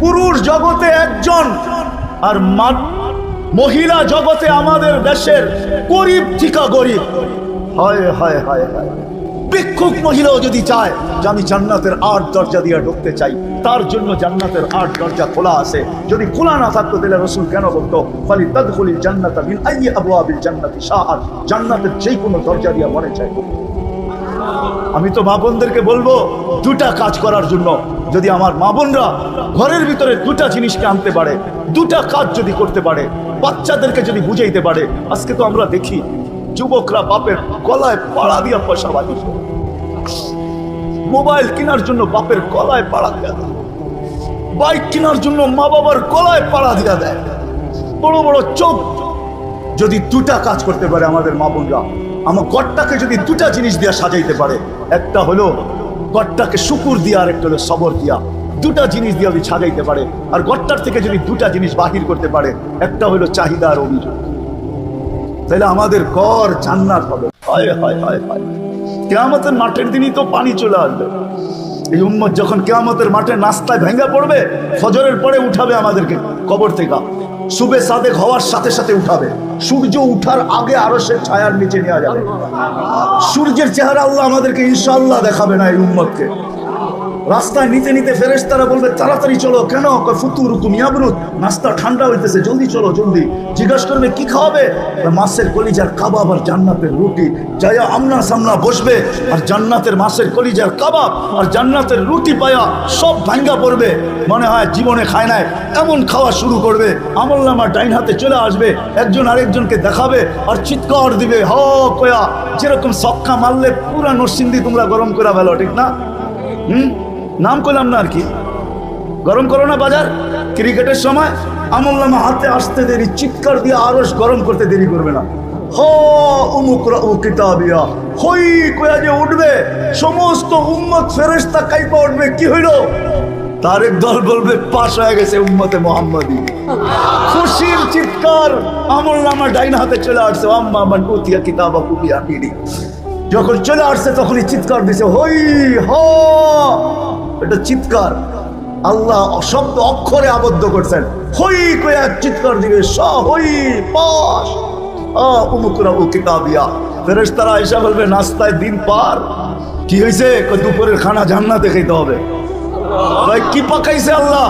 পুরুষ জগতে একজন, আর মহিলা জগতে আমাদের দেশের গরিব থেকে গরিব। হায় হায় হায় হায়, ভিক্ষুক মহিলাও যদি চায় যে আমি জান্নাতের 8 দরজা দিয়ে ঢুকতে চাই, তার জন্য জান্নাতের 8 দরজা খোলা আছে। যদি খোলা না থাকতো তাহলে রাসূল কেন বলতো ফালি তাদখুলিল জান্নাতা মিন আইয়ি আবওয়াবিল জান্নাতি শাআত, জান্নাতের যে কোনো দরজা দিয়ে মনে চাই। আমি তো মা বোনদেরকে বলবো দুটা কাজ করার জন্য। যদি আমার মা বোনরা ঘরের ভিতরে দুটা জিনিসকে আনতে পারে, দুটা কাজ যদি করতে পারে, বাচ্চাদেরকে যদি বুঝাইতে পারে। আজকে তো আমরা দেখি যুবকরা বাপের গলায় পাড়া দিয়া পয়সা বাঁধে, মোবাইল কেনার জন্য বাপের গলায় পাড়া দিয়া দেয়, বাইক কেনার জন্য মা বাবার গলায় পাড়া দিয়া দেয়, বড় বড় চোখ। যদি দুটা কাজ করতে পারে আমাদের মা বোনরা, আমার ঘরটাকে যদি দুটা জিনিস দিয়া সাজাইতে পারে, একটা হলো ঘরটাকে শুকুর দিয়া, আর একটা হলো সবর দিয়া, দুটা জিনিস দিয়া যদি সাজাইতে পারে, আর ঘরটার থেকে যদি দুটা জিনিস বাহির করতে পারে, একটা হলো চাহিদা আর অভিযোগ, তাহলে আমাদের ঘর জান্নাত হবে। হায় হায় হায় হায়, কিয়ামতের মাঠের দিনই তো পানি চলে আসবে। এই উম্মত যখন কিয়ামতের মাঠে নাস্তায় ভেঙে পড়বে, ফজরের পরে উঠাবে আমাদেরকে কবর থেকে, সুবে সাদেক হওয়ার সাথে সাথে উঠাবে, সূর্য উঠার আগে আরশের ছায়ার নিচে নেওয়া যাবে। সূর্যের চেহারা আল্লাহ আমাদেরকে ইনশাআল্লাহ দেখাবে না এই উম্মতকে। রাস্তায় নিতে নিতে ফেরেশতারা বলবে তাড়াতাড়ি চলো। কেন? ফুতুরুকুম ইয়াবরুদ, নাস্তা ঠান্ডা হইতেছে, জলদি চলো জলদি। জিজ্ঞাসা করবে কি খাওয়াবে? মাছের কলিজার কাবাব আর জান্নাতের রুটি। যাইয়া আমনা সামনা বসবে, আর জান্নাতের মাছের কলিজার কাবাব আর জান্নাতের রুটি পায়া সব ভাঙ্গা পড়বে, মনে হয় জীবনে খায় নাই এমন খাওয়া শুরু করবে। আমলনামা ডাইন হাতে চলে আসবে, একজন আরেকজনকে দেখাবে আর চিৎকার দিবে হ কয়া, যেরকম সক্কা মারলে পুরা নরসিংদী তোমরা গরম করে ফেলো, ঠিক না? নাম করলাম না আর কি, গরম করো না বাজার। ক্রিকেটের সময় আমলনামা হাতে আসতে দেরি, চিৎকার দিয়ে আরশ গরম করতে দেরি করবে না। হ উমুকরাউ কিতাবিয়া, হই কয়া যে উঠবে, সমস্ত উম্মত ফেরেশতা কাইপা উঠবে। কি হইল? তার এক দল বলবে পাশ হয়ে গেছে উম্মতে মুহাম্মাদি। খুশির চিৎকার, আমলনামা ডাইন হাতে চলে আসছে। আম্মা মান উতিয়া কিতাবাহু বিয়ামিনি, যখন চলে আসছে তখনই চিৎকার দিছে হই হ। এটা চিৎকার আল্লাহ শব্দ অক্ষরে আবদ্ধ করছেন। হই কয়া চিৎকার দিবে স হই পাশ উমুকরাউ কিতাবিয়া। ফেরেশতারা এসে বলবে নাস্তায় দিন পার। কি হয়েছে? দুপুরের খানা জান্নাতে খেতে হবে। ভাই কি পাকাইছে আল্লাহ?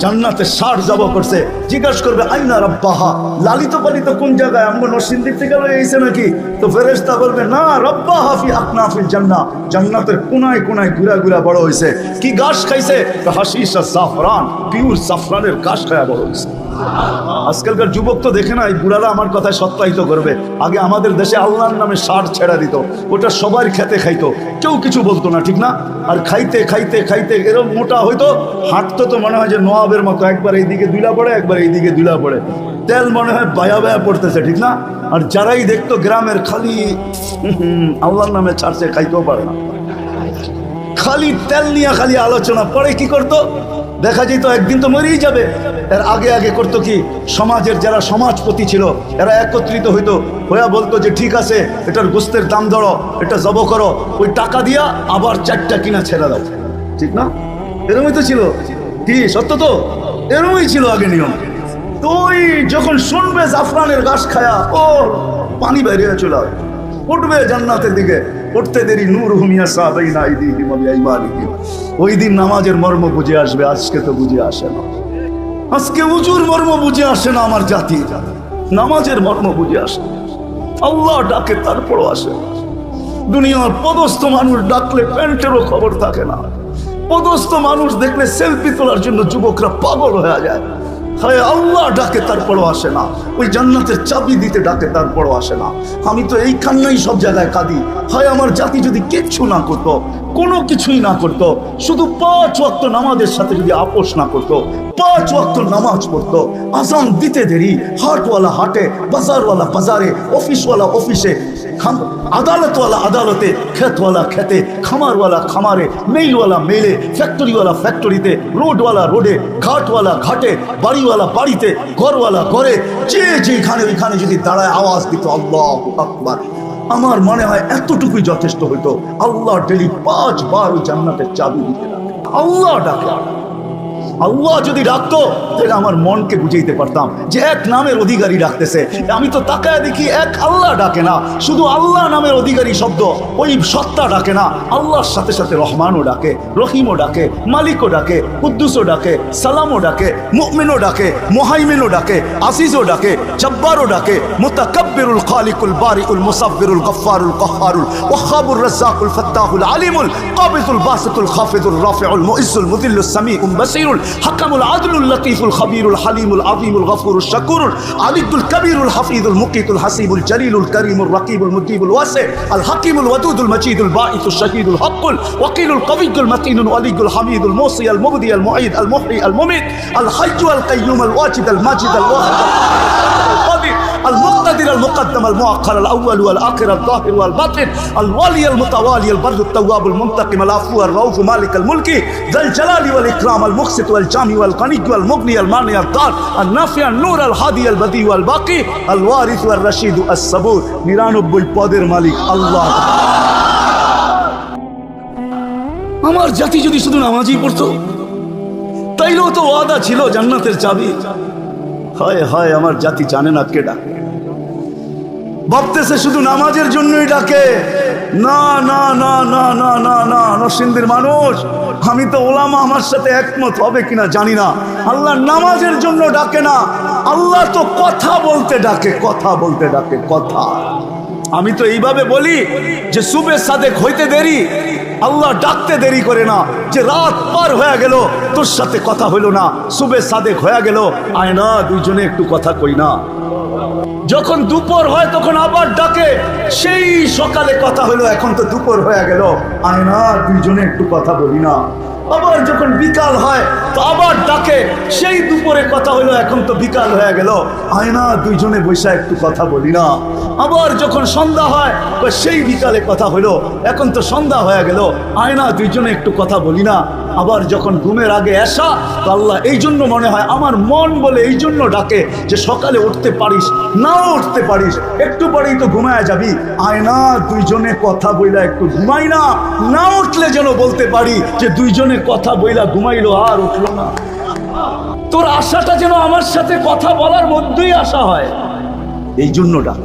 জান্নাতে 60 জব করছে। জিজ্ঞাসা করবে আইনা রাব্বাহা, লালিত পালিত কোন জায়গায়? আমরা নরসিংদী থেকে এসে নাকি? তো ফেরেশতা বলবে না, রাব্বাহা ফি আকনাফিল জান্নাহ, জান্নাতের কোনায় কোনায় ঘুরা ঘুরা বড় হয়েছে। কি ঘাস খাইছে? হাশিশ আর জাফরান, পিওর জাফরানের ঘাস খায়া বড় হয়েছে। আজকালকার যুবক তো দেখে না, এই বুড়ারা আমার কথায় সত্যায়িত করবে। আগে আমাদের দেশে আল্লাহর নামে সার ছেড়া দিত, ওটা সবার খেতে খাইতো, কেউ কিছু বলতো না, ঠিক না? আর খাইতে খাইতে খাইতে এরকম মোটা হইতো, হাঁটতো তো মনে হয় যে নওয়াবের মতো, একবার এইদিকে দুইলা পড়ে একবার এইদিকে দুইলা পড়ে, তেল মনে হয় বায়া বায়া পড়তেছে, ঠিক না? আর যারাই দেখতো গ্রামের, খালি আল্লাহর নামে ছাড়ছে, খাইতেও পারে না, খালি তেল নিয়ে খালি আলোচনা। পরে কি করতো? দেখা যেত একদিন তো মরেই যাবে। এর আগে আগে করতো কি, সমাজের যারা সমাজপতি ছিল এরা একত্রিত হইতো, হইয়া বলতো যে ঠিক আছে এটার গোস্তের দাম ধরো, এটা জব করো, ওই টাকা দিয়া আবার 4টা কিনা ছেড়ে দাও, ঠিক না? এরমই তো ছিল। কি সত্য তো? এরমই ছিল আগে নিয়ম। তুই যখন শুনবে জাফরানের ঘাস খায়া, ও পানি বেরিয়ে চলে উঠবে জান্নাতের দিকে। উঠতে দেরি নূর হুমিয়া সাহাবাইনা আইদিহিম ওয়া বিআইমানিহিম। ওই দিন নামাজের মর্ম বুঝে আসবে। আজকে তো বুঝে আসে না, আজকে উজুর মর্ম বুঝে আসে না। আমার জাতি নামাজের মর্ম বুঝে আসে, আল্লাহ ডাকে তারপরও আসে। দুনিয়ার পদস্থ মানুষ ডাকলে প্যান্টেরও খবর থাকে না। পদস্থ মানুষ দেখলে সেলফি তোলার জন্য যুবকরা পাগল হয়ে যায়। হায় আল্লাহ ডাকে তারপরও আসে না। ওই জান্নাতের চাবি দিতে ডাকে তারপরও আসে না। আমি তো এই কান্নাই সব জায়গায় কাঁদি। হয় আমার জাতি যদি কিচ্ছু না করতো, কোনো কিছুই না করতো, শুধু 5 ওয়াক্ত নামাজের সাথে যদি আপোষ না করতো, 5 ওয়াক্ত নামাজ পড়তো, আজান দিতে দেরি, হাটওয়ালা হাটে, বাজারওয়ালা বাজারে, অফিসওয়ালা অফিসে, আদালতওয়ালা আদালতে, খেতওয়ালা খেতে, খামারওয়ালা খামারে, মেইলওয়ালা মেইলে, ফ্যাক্টরিওয়ালা ফ্যাক্টরিতে, রোডওয়ালা রোডে, ঘাটওয়ালা ঘাটে, বাড়িওয়ালা বাড়িতে, ঘরওয়ালা ঘরে, যে যেখানে ওইখানে যদি দাঁড়ায় আওয়াজ দিত আল্লাহু আকবার, আমার মনে হয় এতটুকুই যথেষ্ট হইতো। আল্লাহ ডেলি 5 বার ওই জান্নাতের চাবি দিতে লাগে। আল্লাহ ডাকে। আল্লাহ যদি ডাকতো তাহলে আমার মনকে বুঝাইতে পারতাম যে এক নামের অধিকারী ডাকতেছে। আমি তো তাকায় দেখি এক আল্লাহ ডাকে না, শুধু আল্লাহ নামের অধিকারী শব্দ, ওই সত্তা ডাকে না। আল্লাহর সাথে সাথে রহমানও ডাকে, রহিমও ডাকে, মালিকও ডাকে, কুদ্দুসও ডাকে, সালামও ডাকে, মুমিনও ডাকে, মুহাইমিনও ডাকে, আজিজও ডাকে, জব্বারও ডাকে, মুতাকাব্বিরুল খালিকুল বারিউল মুসাব্বিরুল গফফারুল কহ্হারুল ওয়াহ্হাবুর রাজ্জাকুল ফাত্তাহুল আলিমুল কাবিজুল বাসিতুল খাফিজুর রাফিউল মুইজ্জুল মুদিল্লুস সামিউল বাসীরুল হাকামুল আদলুল লতীফুল খবীরুল হালিমুল আযীমুল গফুরুশ শাকুরুল আলিদুল কবীরুল হাফিজুল মুকিতুল হাসিবুল জলিলুল করিমুল রকিবুল মুজিবুল ওয়াসি আল হাকিমুল ওয়াদুদুল মজিদুল বাঈসুশ শাহীদুল হকুল ওয়াকিলুল কবিয়ুল মতিনুল ওয়ালিয়ুল হামিদুল মুসি আল মুবদি আল মুঈদ আল মুহয়ি আল মুমিত আল হাইয়্যু আল কাইয়্যুম আল ওয়াজিদ আল মাজিদ আল ওয়াহিদ المقتدر المقدم المؤخر الأول والآخر الظاهر والباطن الوالي المتوالي البر التواب المنتقم العفو الرؤوف مالك الملك ذا الجلال والإكرام المقسط والجامع والغني والمغني المانع الضار النافع النور الهادي البديع والباقي الوارث والرشيد الصبور 99 পদের মালিক আল্লাহ। আমার জাতি যদি শুধু নামাজই পড়তো তাইলেও তো ওয়াদা ছিল জান্নাতের চাবি। হায় হায়, আমার জাতি জানে না কে ডাকে, ভাবতেছে শুধু নামাজের জন্যই ডাকে। না না না না না না না, নরসিংদীর মানুষ, আমি তো ওলামা আমার সাথে একমত হবে কিনা জানি না, আল্লাহ নামাজের জন্য ডাকে না, আল্লাহ তো কথা বলতে ডাকে, কথা বলতে ডাকে, কথা। আমি তো এইভাবে বলি যে সুবে সাদেক হইতে দেরি, আল্লাহ ডাকতে দেরি করে না। যে রাত পার হয়ে গেল তোর সাথে কথা হইল না, সুবে সাদেক হয়ে গেল, আয় না দুইজনে একটু কথা কই না। যখন দুপুর হয় তখন আবার ডাকে, সেই সকালে কথা হলো, এখন তো দুপুর হয়ে গেল, আয় না দুইজনে একটু কথা বলি না। আবার যখন বিকাল হয় তো আবার ডাকে, সেই দুপুরে কথা হলো, এখন তো বিকাল হয়ে গেল, আয় না দুইজনে বৈশা একটু কথা বলি না। আবার যখন সন্ধ্যা হয় সেই বিকালে কথা হলো, এখন তো সন্ধ্যা হয়ে গেল, আয় না দুইজনে একটু কথা বলি না। আবার যখন ঘুমের আগে আসা, তো আল্লাহ এই জন্য মনে হয় আমার মন বলে এই জন্য ডাকে যে সকালে উঠতে পারিস নাও উঠতে পারিস, একটু পরেই তো ঘুমায় যাবি, আয় না দুইজনে কথা বইলা একটু ঘুমাই না। না উঠলে যেন বলতে পারি যে দুইজনে কথা বইলা ঘুমাইলো আর উঠলো না। তোর আশাটা যেন আমার সাথে কথা বলার মধ্যেই আশা হয়, এই জন্য ডাক।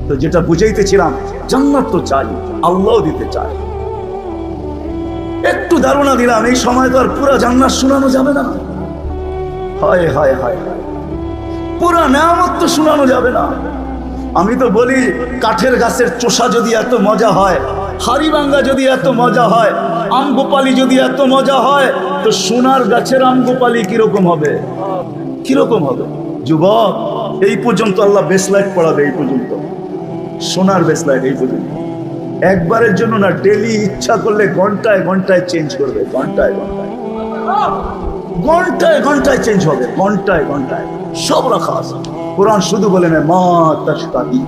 তো যেটা বুঝাইতেছিলাম, জান্নাত তো চাই, আল্লাহ দিতে চায়। একটু ধারণা দিলাম, এই সময় তো আর পুরা জান্নাত শোনানো যাবে না। হায় হায় হায়, পুরা নেয়ামত তো শোনানো যাবে না। আমি তো বলি কাঠের গাছের চোষা যদি এত মজা হয়, হাড়িভাঙ্গা যদি এত মজা হয়, আমগোপালি যদি এত মজা হয়, তো সোনার গাছের আমগোপালি কিরকম হবে, কিরকম হবে? যুবক, এই পর্যন্ত আল্লাহ বেসলাইট পড়াবে, এই পর্যন্ত সোনার বেসলাইট, এই পর্যন্ত একবারের জন্য না, ডেলি ইচ্ছা করলে ঘন্টায় ঘন্টায় চেঞ্জ করবে, ঘন্টায় ঘন্টায়, ঘন্টায় ঘন্টায় চেঞ্জ হবে, ঘন্টায় ঘন্টায় সব রাখা আছে। কোরআন শুধু বলে না মা তাশতাহি,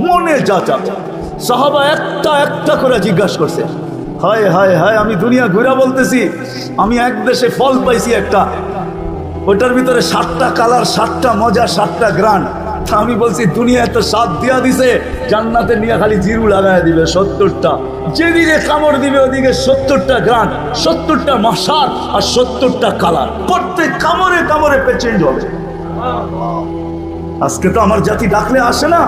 মনে যা চায়। সাহাবা একটা একটা করে জিজ্ঞাসা করছে, হায় হায় হায়, আমি দুনিয়া ঘুরা বলতেছি, আমি এক দেশে ফল পাইছি একটা, ওটার ভিতরে 7টা কালার, 7টা মজা, 7টা গ্রান। আমি বলছি দুনিয়া এত স্বাদ দিয়া দিছে, জান্নাতে নিয়ে খালি জিরু লাগাই দিবে 70টা, যেদিকে কামড় দিবে ওদিকে 70টা গ্রান, 70টা মশার আর 70টা কালার, প্রত্যেক কামড়ে কামড়ে চেঞ্জ হবে। আজকে তো আমার জাতি ডাকলে আসে না।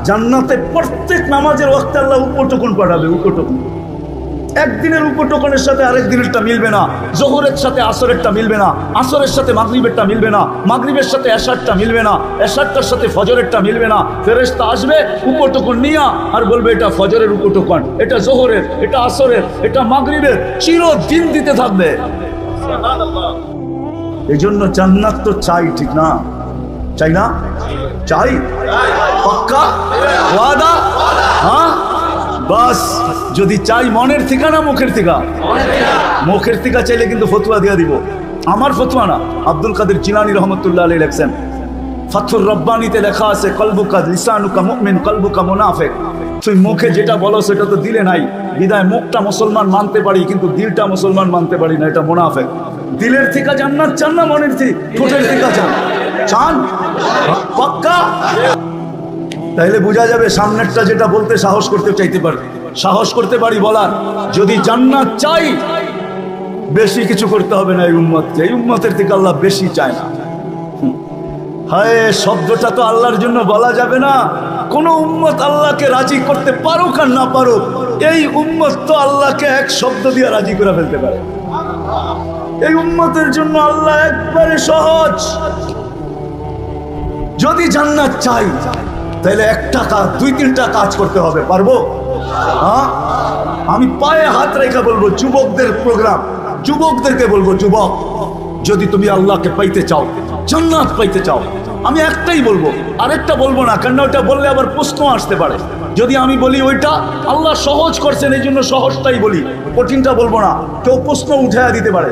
জান্নাতে প্রত্যেক নামাজের ওয়াক্তে আল্লাহ উপটকন পাঠাবে, উপটকন। একদিনের উপটকনের সাথে আরেক দিনেরটা মিলবে না, জোহরের সাথে আসরেরটা মিলবে না, আসরের সাথে মাগরিবেরটা মিলবে না, মাগরিবের সাথে এশারটা মিলবে না, এশারটার সাথে ফজরেরটা মিলবে না। ফেরেশতা আসবে উপটকন নিয়া আর বলবে এটা ফজরের উপটকন, এটা জোহরের, এটা আসরের, এটা মাগরিবের, চিরদিন দিতে থাকবে। এই জন্য জান্নাত তো চাই, ঠিক না? চাই না? চাই, পাক্কা ওয়াদা। হ্যাঁ বাস, যদি চাই মনের থেকে না মুখের থেকে? মুখের থেকে চাইলে কিন্তু ফতোয়া দিয়ে দিব। আমার ফতোয়া না, আব্দুল কাদের জিলানী রহমতুল্লাহ আলাইহি লিখছেন, ফাথুর রব্বানিতে লেখা আছে, কলবুকা লিসানুকা মুমিন কলবুকা মুনাফিক। তুই মুখে যেটা বলো সেটা তো দিলে নাই, বিদায় মুখটা মুসলমান মানতে পারি কিন্তু দিলটা মুসলমান মানতে পারি না, এটা মুনাফিক। দিলের থেকে জান্নাত চান না মনের থেকে, ঠোঁটের থেকে চান? চান পাক্কা? তাইলে বোঝা যাবে সামনেরটা যেটা বলতে সাহস করতে চাইতে পারি, সাহস করতে পারি বলার। যদি জান্নাত চাই, বেশি কিছু করতে হবে না এই উম্মতকে, এই উম্মতের থেকে আল্লাহ বেশি চায় না। হায়, শব্দটা তো আল্লাহর জন্য বলা যাবে না। কোন উম্মত আল্লাহকে রাজি করতে পারুক আর না পারুক, এই উম্মত তো আল্লাহকে এক শব্দ দিয়ে রাজি করে ফেলতে পারে। এই উম্মতের জন্য আল্লাহ একবারে সহজ। যদি জান্নাত চাই তাহলে একটা কাজ, 2-3টা কাজ করতে হবে। পারবো? হ্যাঁ, আমি পায়ে হাত রেখে বলবো, যুবকদের প্রোগ্রাম, যুবকদেরকে বলবো, যুবক যদি তুমি আল্লাহকে পাইতে চাও, জান্নাত পাইতে চাও, আমি একটাই বলবো, আরেকটা বলবো না, কারণ ওইটা বললে আবার প্রশ্ন আসতে পারে। যদি আমি বলি ওইটা আল্লাহ সহজ করছেন এই জন্য সহজটাই বলি, কঠিনটা বলবো না, কেউ প্রশ্ন উঠাইয়া দিতে পারে।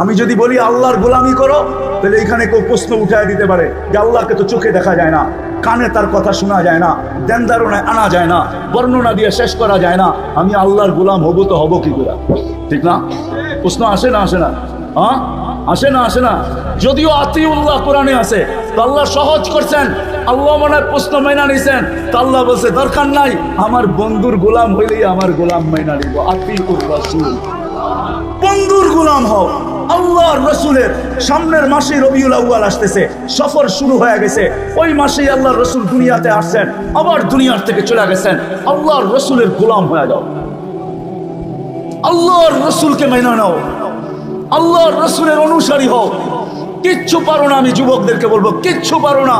আমি যদি বলি আল্লাহর গোলামি করো, তাহলে এখানে কেউ প্রশ্ন উঠাইয়া দিতে পারে যে আল্লাহকে তো চোখে দেখা যায় না, কানে তার কথা শোনা যায় না, ধ্যান ধারণায় আনা যায় না, বর্ণনা দিয়ে শেষ করা যায় না, আমি আল্লাহর গোলাম হবো তো হবো কি করে? ঠিক না? প্রশ্ন আসে না আসে না? হ্যাঁ, আসে না আসে না? যদিও আতিউল্লাহ কোরআনে আছে, তো আল্লাহ সহজ করছেন, আল্লাহ মনে হয় প্রশ্ন মাইনা নিছেন, তো আল্লাহ বলছে দরকার নাই, আমার বন্ধুর গোলাম হইলেই আমার গোলাম মাইনা নিব। আতিউর রাসূল, বন্ধুর গোলাম হও। আল্লাহর রসুলের সামনের মাসে রবিউল আউয়াল আসতেছে, সফর শুরু হয়ে গেছে, ওই মাসেই আল্লাহর রসুল দুনিয়াতে আসছেন, আবার দুনিয়ার থেকে চলে গেছেন। আল্লাহর রসুলের গোলাম হয়ে যাও, আল্লাহর রসুলকে মাইনা নাও, আল্লাহর রসুলের অনুসারী হও। কিচ্ছু পারো না, আমি যুবকদেরকে বলবো, কিচ্ছু পারো না,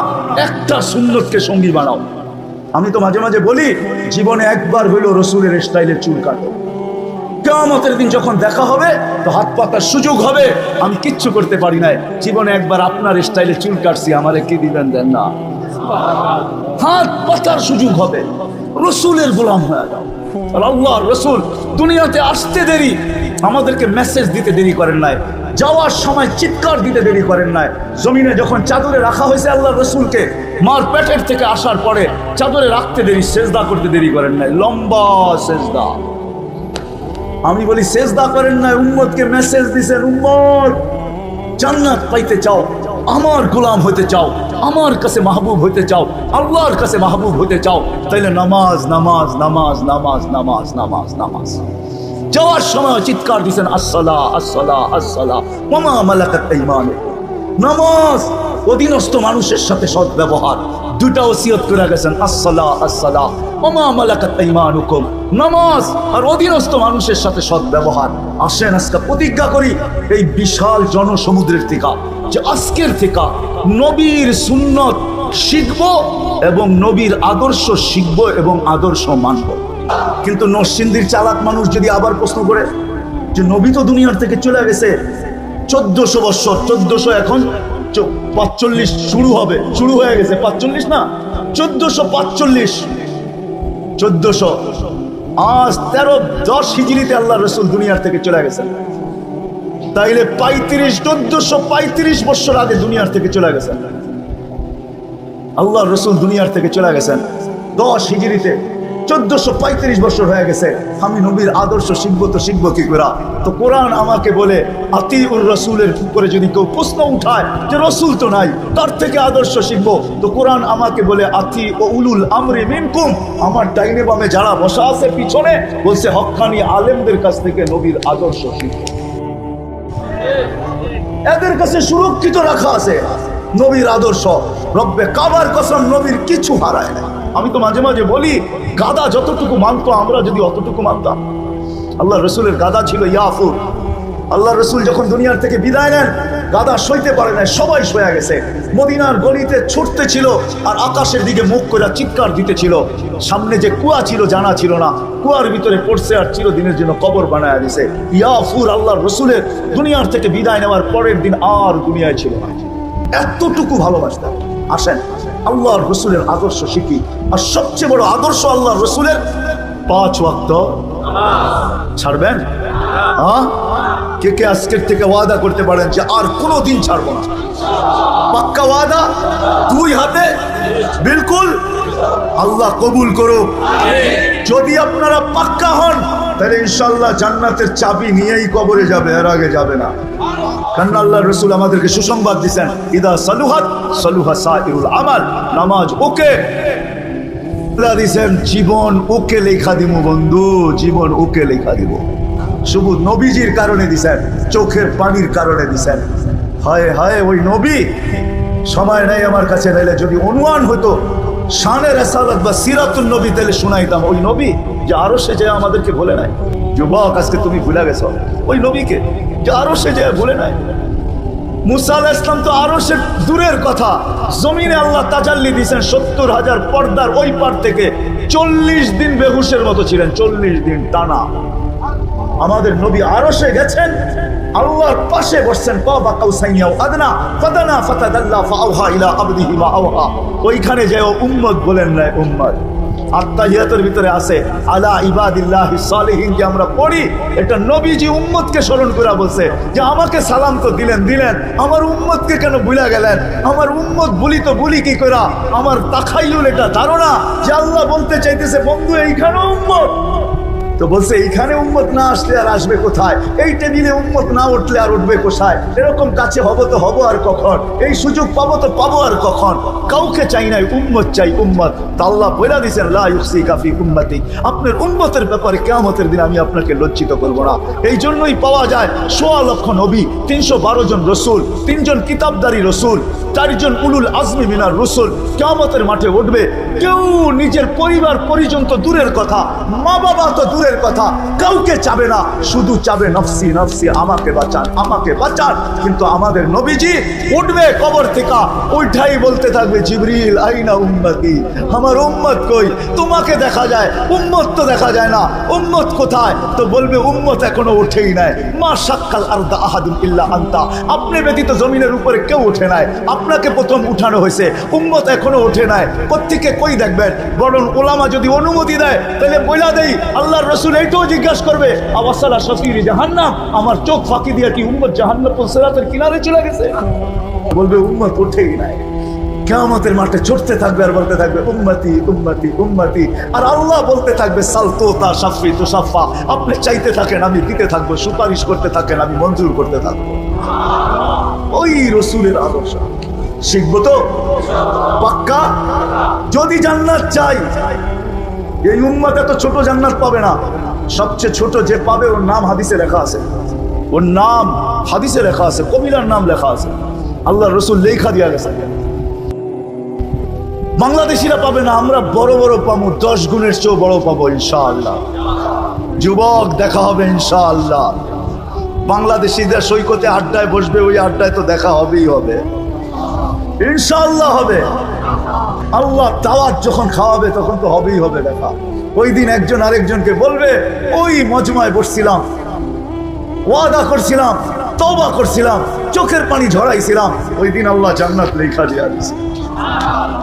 একটা সুন্নতকে সঙ্গী বানাও। আমি তো মাঝে মাঝে বলি, জীবনে একবার হইলো রসুলের স্টাইলে চুল কাটো। কিয়ামতের দিন যখন দেখা হবে তো হাত পাতার সুযোগ হবে, আমি কিচ্ছু করতে পারি নাই, জীবনে একবার আপনার স্টাইলে চুল কাটছি, আমারে কি দিবেন? দেন না। হাত পাতার সুযোগ হবে, রসুলের গোলাম হয়ে যাও। আল্লাহ রসুল দুনিয়াতে আসতে দেরি, আমাদেরকে মেসেজ দিতে দেরি করেন নাই, যাওয়ার সময় চিৎকার দিতে দেরি করেন নাই। জমিনে যখন চাদরে রাখা হয়েছে আল্লাহ রসুলকে, মার পেটের থেকে আসার পরে চাদরে রাখতে দেরি, সেজদা করতে দেরি করেন নাই, লম্বা সেজদা। আমি বলি সেজদা করেন না, উম্মতকে মেসেজ দিছেন, উম্মত জান্নাত পাইতে চাও, আমার গোলাম হতে চাও, আমার কাছে মাহবুব হতে চাও, আল্লাহর কাছে মাহবুব হতে চাও, তাইলে নামাজ নামাজ নামাজ নামাজ নামাজ নামাজ নামাজ। যাওয়ার সময় চিৎকার দিছেন আসসালা আসসালা আসসালা ওয়া মা মালাকাত আইমানুকুম। নামাজ, অধীনস্থ মানুষের সাথে সৎ ব্যবহার, দুটা ওসিয়ত করে গেছেন, আসসালা আসসালা ওয়া মা মালাকাত আইমানুকুম, নামাজ আর অধীনস্থ মানুষের সাথে সৎ ব্যবহার। আসেন আজকে প্রতিজ্ঞা করি এই বিশাল জনসমুদ্রের থেকে, যে আজকের থেকে নবীর সুন্নত শিখব এবং নবীর আদর্শ শিখব এবং আদর্শ মানব। কিন্তু নরসিংদীর চালাক মানুষ যদি আবার প্রশ্ন করে যে নবী তো দুনিয়ার থেকে চলে গেছে 1400 বছর, 1400 এখন 45 শুরু হবে, শুরু হয়ে গেছে 45 না, 1445, 1400 আজ 1310 হিজরিতে আল্লাহ রসুল দুনিয়ার থেকে চলে গেছেন। তাইলে 1435 বছর আগে দুনিয়ার থেকে চলে গেছেন আল্লাহ রসুল, দুনিয়ার থেকে চলে গেছেন 10 হিজরিতে, 1435 বছর হয়ে গেছে। আমি নবীর আদর্শ শিখবো তো শিখবো কি করে? তো কোরআন আমাকে বলে আতিউর রাসূলের উপরে যদি কেউ প্রশ্ন উঠায় যে রসুল তো নাই, তার থেকে আদর্শ শিখবো, তো কোরআন আমাকে বলে আতি ও উলুল আমরি মিনকুম, আমার ডাইনে বামে যারা বসা আছে পিছনে, বলছে হক্কানি আলেমদের কাছ থেকে নবীর আদর্শ শিখবো। এদের কাছে সুরক্ষিত রাখা আছে নবীর আদর্শ। রব্বে কাবার কসম, নবীর কিছু হারায় না। আমি তো মাঝে মাঝে বলি, গাদা যতটুকু মানতো আমরা যদি অতটুকু মানতাম। আল্লাহ রসুলের গাদা ছিল ইয়াফুর। আল্লাহ রসুল যখন দুনিয়ার থেকে বিদায় নেন, গাদা সইতে পারে না, সবাই সয়ে গেছে, মদিনার গলিতে ছুটতে ছিল আর আকাশের দিকে মুখ করে চিৎকার দিতেছিল। সামনে যে কুয়া ছিল জানা ছিল না, কুয়ার ভিতরে পড়ছে আর চিরদিনের জন্য কবর বানায় দিছে। ইয়াফুর আল্লাহ রসুলের দুনিয়ার থেকে বিদায় নেওয়ার পরের দিন আর দুনিয়ায় ছিল না। এতটুকু ভালোবাসতেন। আসেন আল্লাহর রসুলের আদর্শ শিখি। আর সবচেয়ে বড় আদর্শ আল্লাহর রসুলের 5 ওয়াক্ত ছাড়বেন? হ্যাঁ, কে কে আজকের থেকে ওয়াদা করতে পারেন যে আর কোনোদিন ছাড়বো না? পাক্কা ওয়াদা, 2 হাতে বিলকুল। আল্লাহ কবুল করুক। যদি আপনারা পাক্কা হন তাহলে ইনশাআল্লাহ জান্নাতের চাবি নিয়েই কবরে যাবে, এর আগে যাবে না। কারণ আল্লাহ রসুল আমাদেরকে সুসংবাদ দিচ্ছেন, ইদা সালুহাত সালুহা সাইরুল আমাল। নামাজ ওকে দিচ্ছেন, জীবন ওকে লেখা দিব বন্ধু, জীবন ওকে লেখা দিব। শুধু নবীজির কারণে দিছেন, চোখের পানির কারণে দিছেন। হায় হায়, ওই নবী, সময় নাই আমার কাছে, নাইলে যদি অনুমান হতো শানে রিসালাত বা সিরাতুন নবী তাহলে শুনাইতাম। ওই নবী যে আরো সে যায় আমাদেরকে বলে নাই। যুবক, আজকে তুমি ভুলে গেছো ওই নবীকে যে আরো সে যায় বলে নাই। মুসা আলাইহিস সালাম তো আরো সে দূরের কথা, জমিনে আল্লাহ তাজাল্লি দিয়েছেন 70,000 পর্দার ওই পার থেকে। 40 দিন বেহুশের মতো ছিলেন, 40 দিন টানা। আমাদের নবী আরশে গেছেন, আল্লাহর পাশে বসছেন, কাবা কাউসাইয়া আদনা ফাদানা ফাতাদাল্লা ফাআওহা ইলা আবদিহি মা আওহা। ওইখানে যে উম্মত বলেন না, উম্মত আত্তাহিয়াতের ভিতরে আছে আলা ইবাদিল্লাহিস সালিহিন যে আমরা পড়ি, এটা নবীজি উম্মতকে স্মরণ করে বলছে যে আমাকে সালাম তো দিলেন, আমার উম্মতকে কেন ভুলে গেলেন? আমার উম্মত ভুলি তো ভুলি কি করা? আমার তাখাইয়ুল এটা ধারণা যে আল্লাহ বলতে চাইতেছে বন্ধু এইখানেও উম্মত। তো বলছে এইখানে উম্মত না আসলে আর আসবে কোথায়? এই টেবিলে উম্মত না উঠলে আর উঠবে কোথায়? এরকম কাছে হবো তো হবো আর কখন? এই সুযোগ পাবো তো পাবো আর কখন? কাউকে চাই নাই, উম্মত চাই, উম্মত। তা আল্লাহ বলে দিয়েছেন লা ইউসিকা ফি উম্মতি, আপনার উম্মতের ব্যাপারে কিয়ামতের দিন আমি আপনাকে লজ্জিত করব না। এই জন্যই পাওয়া যায় 1.25 লক্ষ নবী, 312 জন রসুল, 3 জন কিতাবদারি রসুল, 4 জন উলুল আজমি মিনার রসুল কিয়ামতের মাঠে উঠবে। কেউ নিজের পরিবার পরিজন তো দূরের কথা, মা বাবা তো দূরের কথা, কাউকে চাবে না, শুধু চাবে নফসি নফসি, আমাকে বাঁচান, আমাকে বাঁচান। কিন্তু আমাদের নবীজি উঠবে কবর থেকে, ওইটাই বলতে থাকবে জিবরিল আইনা উম্মতি, আমার উম্মত কই? তোমাকে দেখা যায়, উম্মত তো দেখা যায় না, উম্মত কোথায়? তো বলবে উম্মত এখনো উঠেই নাই। মা শাক্কাল আরদা আহাদুন ইল্লা আনতা, আপনি ব্যতীত জমিনের উপরে কেউ উঠে নাই, আপনাকে প্রথম উঠানো হয়েছে, উম্মত এখনো ওঠে নাই। কোত্থেকে কই দেখবেন? বরং ওলামা যদি অনুমতি দেয় তাহলে বইলা দেই, আল্লাহর রাসূল এইটাও জিজ্ঞাসা করবে আওয়াসালা শাফির জাহান্নাম, আমার চোখ ফাঁকি দিয়া কি উম্মত জাহান্নাম সিরাতের কিনারে চলে গেছে? বলবে উম্মত ওঠেই নাই। কিয়ামতের মাঠে ছুটতে থাকবে আর বলতে থাকবে উম্মতি উম্মতি উম্মতি। আর আল্লাহ বলতে থাকবে সালতোতা শাফি তুসাফা, আপনি চাইতে থাকেন আমি দিতে থাকবো, সুপারিশ করতে থাকেন আমি মঞ্জুর করতে থাকবো। ওই রসুলের আদর্শ শিখবো তো পাক্কা। যদি জান্নাত চাই, এই উম্মত এত ছোট জান্নাত পাবে না। সবচেয়ে ছোট যে পাবে ওর নাম হাদিসে লেখা আছে, ওর নাম হাদিসে লেখা আছে, কবিরার নাম লেখা আছে, আল্লাহ রসুল লেখা দিয়া গেছে। বাংলাদেশিরা পাবে না, আমরা বড় বড় পাবো, 10 গুণের চেয়েও বড় পাবো ইনশাআল্লাহ। যুবক, দেখা হবে ইনশাআল্লাহ। বাংলাদেশিদের সৈকতে আড্ডায় বসবে, ওই আড্ডায় তো দেখা হবেই হবে ইনশাআল্লাহ, হবে। আল্লাহ দাওয়াত যখন খাওয়াবে তখন তো হবেই হবে দেখা। ওই দিন একজন আরেকজনকে বলবে ওই মজমায় বসছিলাম, ওয়াদা করছিলাম, তওবা করছিলাম, চোখের পানি ঝরাইছিলাম, ওই দিন আল্লাহ জান্নাত লেখা দিয়া দিয়েছে।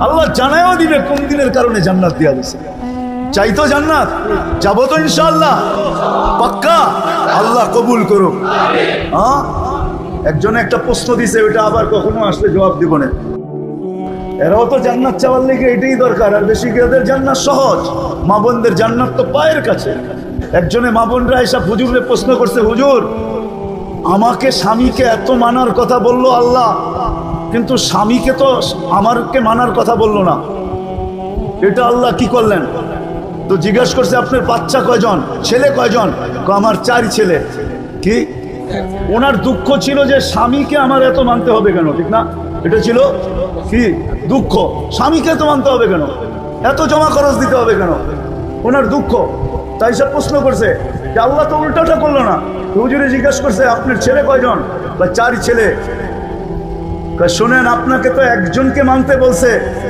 আল্লাহ জানায়ও দিবে কোন দিনের কারণে জান্নাত দিয়া দিয়েছে। চাই তো জান্নাত, যাবো তো ইনশাআল্লাহ পাক্কা। আল্লাহ কবুল করুক। হ্যাঁ, একজনে একটা প্রশ্ন দিছে, ওইটা আবার কখনো আসলে জবাব দিব না। এরাও তো জান্নাত চাওয়ার লেগে এটাই দরকার, আর বেশি কি ওদের জান্নাত সহজ? মা বোনদের জান্নাত তো পায়ের কাছে। একজনে মা বোনরা এসব হুজুরে প্রশ্ন করছে, হুজুর আমাকে স্বামীকে এত মানার কথা বললো আল্লাহ, কিন্তু স্বামীকে তো আমারকে মানার কথা বললো না, এটা আল্লাহ কি করলেন? তো জিজ্ঞাসা করছে আপনার বাচ্চা কয়জন, ছেলে কয়জন? আমার 4 ছেলে। কি? ওনার দুঃখ ছিল যে স্বামীকে আমার এত মানতে হবে কেন, ঠিক না? এটা ছিল কি দুঃখ, স্বামীকে তো মানতে হবে কেন, এত জমা খরচ দিতে হবে কেন, ওনার দুঃখ। তাই সব প্রশ্ন করছে যে আল্লাহ তো উল্টাটা করলো না। হুজুরে জিজ্ঞাসা করছে আপনার ছেলে কয়জন? বা 4 ছেলে। শোনেন, আপনাকে তো একজনকে মানতে বলছে,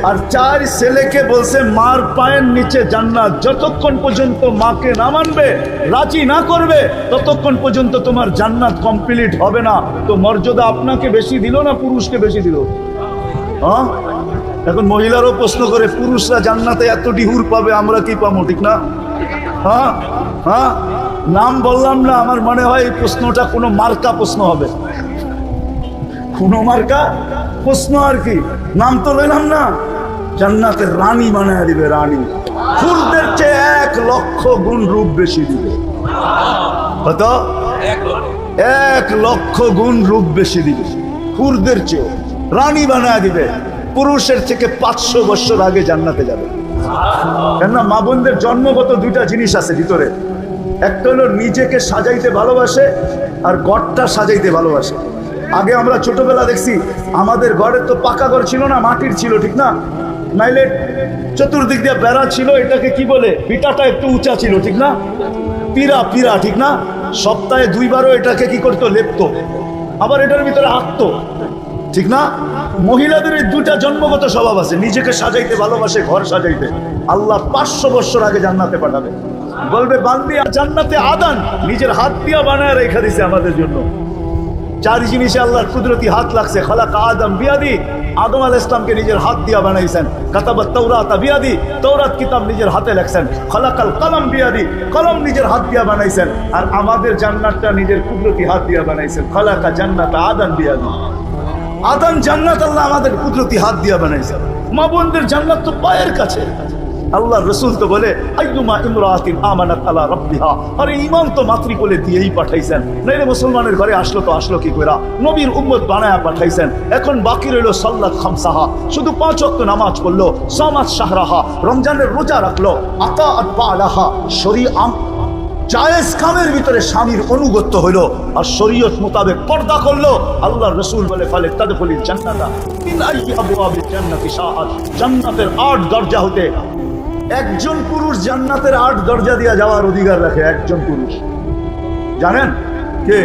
আর 4 ছেলেকে বলছে মার পায়ের নিচে জান্নাত। যতক্ষণ পর্যন্ত মাকে না মানবে, রাজি না করবে, ততক্ষণ পর্যন্ত তোমার জান্নাত কমপ্লিট হবে না। তো মর্যাদা আপনাকে বেশি দিল না পুরুষকে বেশি দিল? হ্যাঁ, এখন মহিলারও প্রশ্ন করে পুরুষরা জান্নাতে এত ডিহুর পাবে, আমরা কি পাবো, ঠিক না? হ্যাঁ হ্যাঁ, নাম বললাম না, আমার মনে হয় এই প্রশ্নটা কোনো মার্কা প্রশ্ন হবে, কোনো মার্কা প্রশ্ন আর কি। নাম তো লইলাম না, জান্নাতের রানী বানায় দিবে, রানী। ফুলদের চেয়ে 1 লক্ষ গুণ রূপ বেশি দিবে। কত? 1 লক্ষ গুণ রূপ বেশি দিবে, ফুলদের চেয়ে রানী বানায় দিবে। পুরুষের থেকে 500 বছর আগে জান্নাতে যাবে। কেননা মা বোনদের জন্মগত 2টা জিনিস আছে ভিতরে, একটা হলো নিজেকে সাজাইতে ভালোবাসে আর ঘরটা সাজাইতে ভালোবাসে। আগে আমরা ছোটবেলা দেখছি আমাদের ঘরে তো পাকা ঘর ছিল না, মাটির ছিল, ঠিক না? নাইলে চতুর্দিক দিয়ে বেড়া ছিল, এটাকে কি বলে, পিটাটা একটু উঁচা ছিল, ঠিক না? পিরা পিরা, ঠিক না? সপ্তাহে 2 বারও এটাকে কি করতো, লেপতো, আবার এটার ভিতরে আঁকতো, ঠিক না? মহিলাদের এই 2টা জন্মগত স্বভাব আছে, নিজেকে সাজাইতে ভালোবাসে, ঘর সাজাইতে। আল্লাহ 500 বছর আগে জান্নাতে পাঠাবে, বলবে বান্দি জান্নাতে আদান নিজের হাত দিয়া বানায় রেখে দিছে আমাদের জন্য। 4 জিনিসে আল্লাহর কুদরতি হাত লাগছে। খালাকা আদম বিয়াদি, আদম আলাইহিস সালামকে নিজের হাত দিয়া বানাইছেন। কাতাবাত তাওরাত বিয়াদি, তাওরাত কিতাব নিজের হাতে লেখছেন। খালাকাল কলম বিয়াদি, কলম নিজের হাত দিয়া বানাইছেন। আর আমাদের জান্নাতটা নিজের কুদরতি হাত দিয়া বানাইছেন। খালাকা জান্নাত আদম বিয়াদি, আদম জান্নাত আল্লাহ আমাদের কুদরতি হাত দিয়া বানাইছেন। মা বোনদের জান্নাত তো পায়ের কাছে। আল্লাহ রসুল তো বলে আইয়ুমা ইমরাতিন আমানাত আলা রাব্বিহা, আরে ঈমান তো মাতৃকোলে দিয়েই পাঠাইছেন, নাইলে মুসলমানের ঘরে আসলো কি কইরা? নবীর উম্মত বানায়া পাঠাইছেন। এখন বাকি রইল সাল্লাত খামসাহা, শুধু 5 ওয়াক্ত নামাজ পড়লো, সামাত শাহরাহা, রমজানের রোজা রাখলো, আতাআত বালাহা, শরীআত জায়েজ কামের ভিতরে স্বামীর অনুগত্য হইল, আর শরীয়ত মোতাবেক পর্দা করলো। আল্লাহর রাসূল বলে ফালে তাদখুলিল জান্নাতা মিন আইয়ি আবওয়াবিল জান্নাতি শাআত, জান্নাতের 8 দরজা হতে একজন পুরুষ জান্নাতের 8 দরজা দিয়া যাওয়ার অধিকার রাখে। একজন পুরুষ, জানেন কে?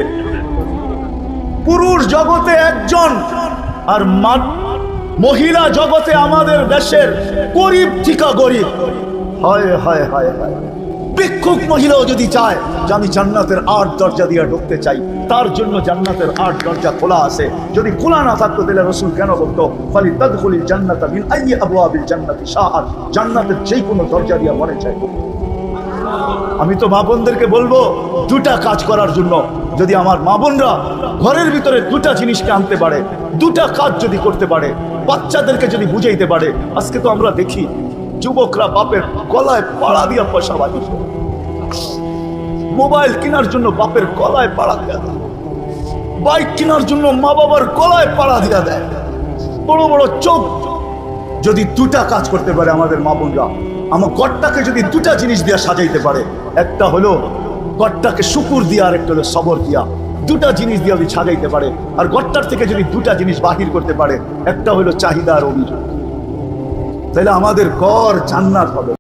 পুরুষ জগতে একজন, আর মহিলা জগতে আমাদের দেশের গরিব থেকে গরিব। হায় হায় হায় হায়, ভিক্ষুক মহিলাও যদি চায় যে আমি জান্নাতের 8 দরজা দিয়ে ঢুকতে চাই, তার জন্য জান্নাতের 8 দরজা খোলা আছে। যদি খোলা না থাকতো তাহলে রাসূল কেন বলতো ফালি তাদখুলিল জান্নাতা মিন আইয়ি আবওয়াবিল জান্নাতি শাআত, জান্নাতের যে কোনো দরজা দিয়ে মনে চাই। আমি তো মা বোনদেরকে বলবো 2টা কাজ করার জন্য। যদি আমার মা বোনরা ঘরের ভিতরে 2টা জিনিসকে আনতে পারে, 2টা কাজ যদি করতে পারে, বাচ্চাদেরকে যদি বুঝাইতে পারে। আজকে তো আমরা দেখি যুবকরা বাপের গলায় পাড়া দিয়া পয়সা বাঁধিস, মোবাইল কেনার জন্য বাপের গলায় পাড়া দিয়া দেয়, বাইক কেনার জন্য মা বাবার গলায় পাড়া দিয়া দেয়, বড় বড় চোখ। যদি 2টা কাজ করতে পারে আমাদের মা বোনরা, আমার ঘরটাকে যদি 2টা জিনিস দিয়া সাজাইতে পারে, একটা হলো ঘরটাকে শুকুর দিয়া, আর একটা হলো সবর দিয়া, 2টা জিনিস দিয়া যদি সাজাইতে পারে, আর ঘরটার থেকে যদি 2টা জিনিস বাহির করতে পারে, একটা হলো চাহিদা আর অভিযোগ, তাহলে আমাদের ঘর জান্নাত হবে।